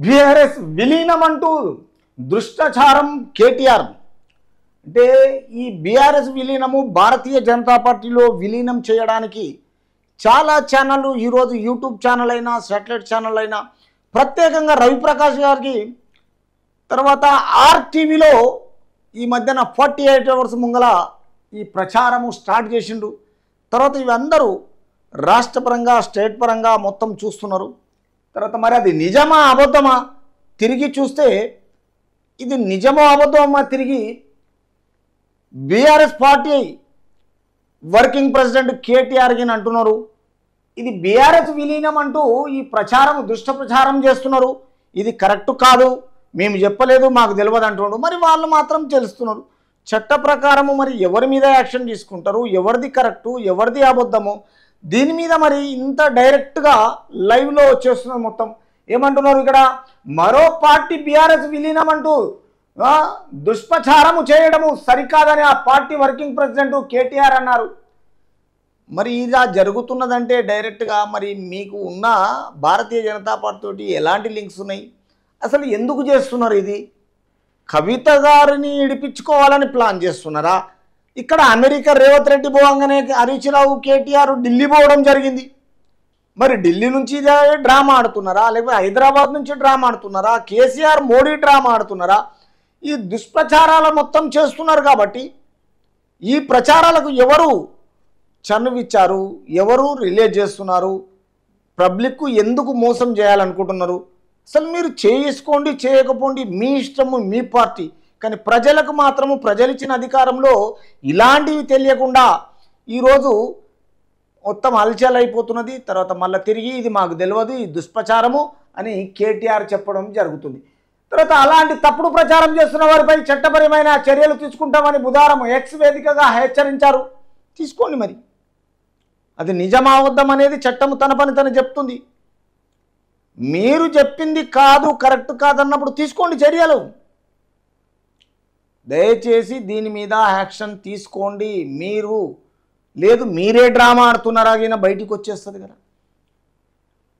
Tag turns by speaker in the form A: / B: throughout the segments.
A: BRS విలీనం అంటూ దృష్టాచారం కేటీఆర్. అంటే ఈ బీఆర్ఎస్ విలీనము భారతీయ జనతా పార్టీలో విలీనం చేయడానికి చాలా ఛానళ్ళు ఈరోజు యూట్యూబ్ ఛానల్ అయినా శాటిలైట్ ఛానల్ అయినా ప్రత్యేకంగా రవిప్రకాష్ గారికి తర్వాత ఆర్టీవీలో ఈ మధ్యన 48 అవర్స్ ముంగల ఈ ప్రచారము స్టార్ట్ చేసిండు. తర్వాత ఇవందరూ రాష్ట్ర పరంగా స్టేట్ పరంగా మొత్తం చూస్తున్నారు. తర్వాత మరి అది నిజమా అబద్ధమా తిరిగి చూస్తే ఇది నిజమో అబద్ధమా తిరిగి BRS party working president KTR గిని అంటున్నారు. ఇది బీఆర్ఎస్ విలీనం అంటూ ఈ ప్రచారం దుష్ట ప్రచారం చేస్తున్నారు. ఇది కరెక్ట్ కాదు, మేము చెప్పలేదు, మాకు తెలియదు అంటున్నారు. మరి వాళ్ళు మాత్రం తెలుస్తున్నారు. చట్ట ప్రకారము మరి ఎవరి మీద యాక్షన్ తీసుకుంటారు, ఎవరిది కరెక్టు ఎవరిది అబద్ధము, దీని మీద మరి ఇంత డైరెక్ట్గా లైవ్లో వచ్చేస్తున్నారు. మొత్తం ఏమంటున్నారు ఇక్కడ, మరో పార్టీ బీఆర్ఎస్ విలీనం అంటూ దుష్ప్రచారము చేయడము సరికాదని ఆ పార్టీ వర్కింగ్ ప్రెసిడెంట్ కేటీఆర్ అన్నారు. మరి ఇలా జరుగుతున్నదంటే డైరెక్ట్గా మరి మీకు ఉన్న భారతీయ జనతా పార్టీ తోటి ఎలాంటి లింక్స్ ఉన్నాయి, అసలు ఎందుకు చేస్తున్నారు? ఇది కవిత గారిని ఇడిపించుకోవాలని ప్లాన్ చేస్తున్నారా? ఇక్కడ అమెరికా రేవంత్ రెడ్డి పోవంగానే హరీష్ రావు కేటీఆర్ ఢిల్లీ పోవడం జరిగింది. మరి ఢిల్లీ నుంచి డ్రామా ఆడుతున్నారా, లేకపోతే హైదరాబాద్ నుంచి డ్రామా ఆడుతున్నారా, కేసీఆర్ మోడీ డ్రామా ఆడుతున్నారా? ఈ దుష్ప్రచారాలు మొత్తం చేస్తున్నారు. కాబట్టి ఈ ప్రచారాలకు ఎవరు చనువిచ్చారు, ఎవరు రిలేట్ చేస్తున్నారు, పబ్లిక్కు ఎందుకు మోసం చేయాలనుకుంటున్నారు? అసలు మీరు చేసుకోండి చేయకపోండి మీ ఇష్టము, మీ పార్టీ. కానీ ప్రజలకు మాత్రము ప్రజలు ఇచ్చిన అధికారంలో ఇలాంటివి తెలియకుండా ఈరోజు మొత్తం హల్చల్ అయిపోతున్నది. తర్వాత మళ్ళీ తిరిగి ఇది మాకు తెలియదు, ఈ దుష్ప్రచారము అని కేటీఆర్ చెప్పడం జరుగుతుంది. తర్వాత అలాంటి తప్పుడు ప్రచారం చేస్తున్న వారిపై చట్టపరమైన చర్యలు తీసుకుంటామని బుధవారం ఎక్స్ వేదికగా హెచ్చరించారు. తీసుకోండి, మరి అది నిజమావద్దం అనేది చట్టము తన పని తను చెప్తుంది. మీరు చెప్పింది కాదు, కరెక్ట్ కాదన్నప్పుడు తీసుకోండి చర్యలు. దయచేసి దీని మీద యాక్షన్ తీసుకోండి. మీరు లేదు మీరే డ్రామా ఆడుతున్నారా బయటికి వచ్చేస్తుంది కదా.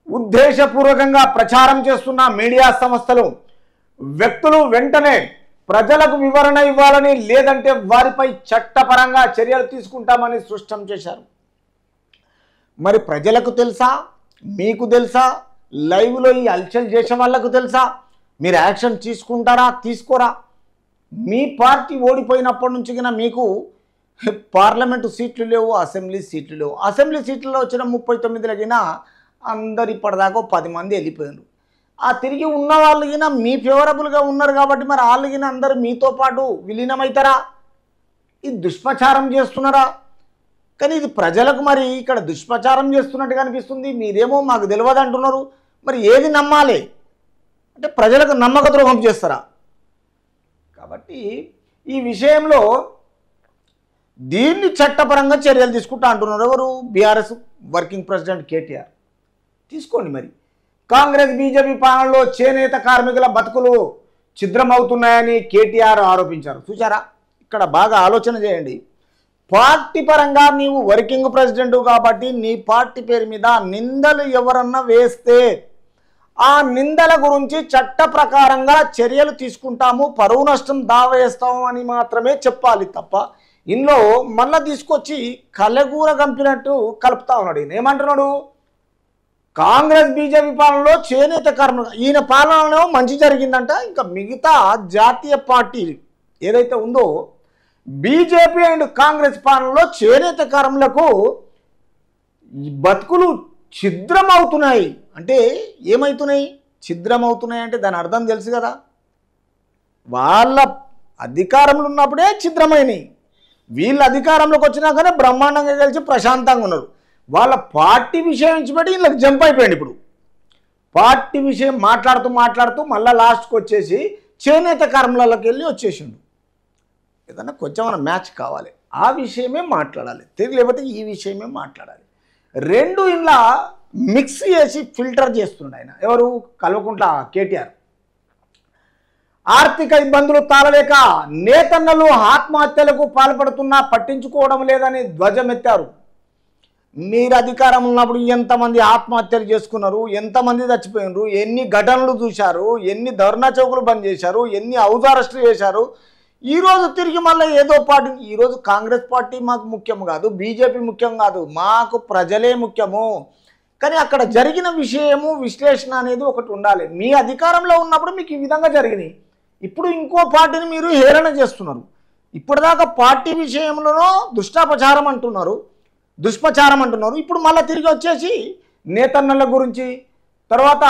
A: ఉద్దేశపూర్వకంగా ప్రచారం చేస్తున్న మీడియా సంస్థలు వ్యక్తులు వెంటనే ప్రజలకు వివరణ ఇవ్వాలని, లేదంటే వారిపై చట్టపరంగా చర్యలు తీసుకుంటామని స్పష్టం చేశారు. మరి ప్రజలకు తెలుసా, మీకు తెలుసా, లైవ్లో ఈ హల్చల్ చేసే వాళ్ళకు తెలుసా? మీరు యాక్షన్ తీసుకుంటారా తీసుకోరా? మీ పార్టీ ఓడిపోయినప్పటి నుంచి కన్నా మీకు పార్లమెంటు సీట్లు లేవు, అసెంబ్లీ సీట్లు లేవు. అసెంబ్లీ సీట్లలో వచ్చిన 39 అందరు ఇప్పటిదాకా 10 మంది వెళ్ళిపోయారు. ఆ తిరిగి ఉన్న వాళ్ళు గిన మీ ఫేవరబుల్గా ఉన్నారు కాబట్టి మరి వాళ్ళు గిన అందరూ మీతో పాటు విలీనమవుతారా? ఇది దుష్ప్రచారం చేస్తున్నారా? కానీ ఇది ప్రజలకు మరి ఇక్కడ దుష్ప్రచారం చేస్తున్నట్టుగా అనిపిస్తుంది. మీరేమో మాకు తెలియదు అంటున్నారు. మరి ఏది నమ్మాలి? అంటే ప్రజలకు నమ్మక ద్రోహం చేస్తారా? కాబట్టి ఈ విషయంలో దీన్ని చట్టపరంగా చర్యలు తీసుకుంటా అంటున్నారు ఎవరు? BRS working president KTR. తీసుకోండి. మరి కాంగ్రెస్ బీజేపీ పాలనలో చేనేత కార్మికుల బతుకులు ఛిద్రమవుతున్నాయని కేటీఆర్ ఆరోపించారు. చూసారా? ఇక్కడ బాగా ఆలోచన చేయండి. పార్టీ పరంగా నీవు వర్కింగ్ ప్రెసిడెంట్ కాబట్టి నీ పార్టీ పేరు మీద నిందలు ఎవరన్నా వేస్తే ఆ నిందల గురించి చట్ట ప్రకారంగా చర్యలు తీసుకుంటాము, పరువు నష్టం దావా వేస్తాము అని మాత్రమే చెప్పాలి తప్ప ఇందులో మళ్ళీ తీసుకొచ్చి కలగూర కంపినట్టు కలుపుతా ఉన్నాడు. ఏమంటున్నాడు? కాంగ్రెస్ బీజేపీ పాలనలో చేనేత కార్మికులు, ఈయన పాలనలో మంచి జరిగిందంట. ఇంకా మిగతా జాతీయ పార్టీ ఏదైతే ఉందో బీజేపీ అండ్ కాంగ్రెస్ పాలనలో చేనేత కార్మికులకు బతుకులు ఛిద్రమవుతున్నాయి. అంటే ఏమవుతున్నాయి? ఛిద్రమవుతున్నాయి అంటే దాని అర్థం తెలుసు కదా. వాళ్ళ అధికారంలో ఉన్నప్పుడే ఛిద్రమైనవి, వీళ్ళ అధికారంలోకి వచ్చినాకనే బ్రహ్మాండంగా కలిసి ప్రశాంతంగా ఉన్నారు. వాళ్ళ పార్టీ విషయం ఇచ్చిపెట్టి వీళ్ళకి జంప్ అయిపోయింది. ఇప్పుడు పార్టీ విషయం మాట్లాడుతూ మళ్ళీ లాస్ట్కి వచ్చేసి చేనేత కార్మికులకి వెళ్ళి వచ్చేసిండు. ఏదన్నా కొంచెం మన మ్యాచ్ కావాలి, ఆ విషయమే మాట్లాడాలి, లేకపోతే ఈ విషయమే మాట్లాడాలి. రెండు ఇలా మిక్స్ చేసి ఫిల్టర్ చేస్తున్నాడు ఆయన. ఎవరు? కల్వకుంట్ల కేటీఆర్. ఆర్థిక ఇబ్బందులు తాళలేక నేతన్నలు ఆత్మహత్యలకు పాల్పడుతున్నా పట్టించుకోవడం లేదని ధ్వజమెత్తారు. మీరు అధికారం ఉన్నప్పుడు ఎంతమంది ఆత్మహత్యలు చేసుకున్నారు, ఎంతమంది చచ్చిపోయినారు, ఎన్ని ఘటనలు చూశారు, ఎన్ని ధర్నా చౌకులు బంద్ చేశారు, ఎన్ని హౌస్ అరెస్టులు చేశారు. ఈరోజు తిరిగి మళ్ళీ ఏదో పార్టీ, ఈరోజు కాంగ్రెస్ పార్టీ మాకు ముఖ్యం కాదు, బీజేపీ ముఖ్యం కాదు, మాకు ప్రజలే ముఖ్యము. కానీ అక్కడ జరిగిన విషయము విశ్లేషణ అనేది ఒకటి ఉండాలి. మీ అధికారంలో ఉన్నప్పుడు మీకు ఈ విధంగా జరిగినాయి, ఇప్పుడు ఇంకో పార్టీని మీరు హేళన చేస్తున్నారు. ఇప్పటిదాకా పార్టీ విషయంలోనో దుష్టాపచారం అంటున్నారు, దుష్ప్రచారం అంటున్నారు. ఇప్పుడు మళ్ళీ తిరిగి వచ్చేసి నేతన్నల గురించి, తర్వాత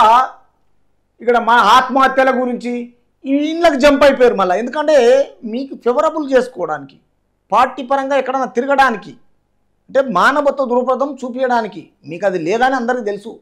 A: ఇక్కడ మా ఆత్మహత్యల గురించి వీళ్ళకి జంప్ అయిపోయారు మళ్ళీ. ఎందుకంటే మీకు ఫేవరబుల్ చేసుకోవడానికి, పార్టీ పరంగా ఎక్కడన్నా తిరగడానికి, అంటే మానవత్వ దృక్పథం చూపించడానికి. మీకు అది లేదని అందరికీ తెలుసు.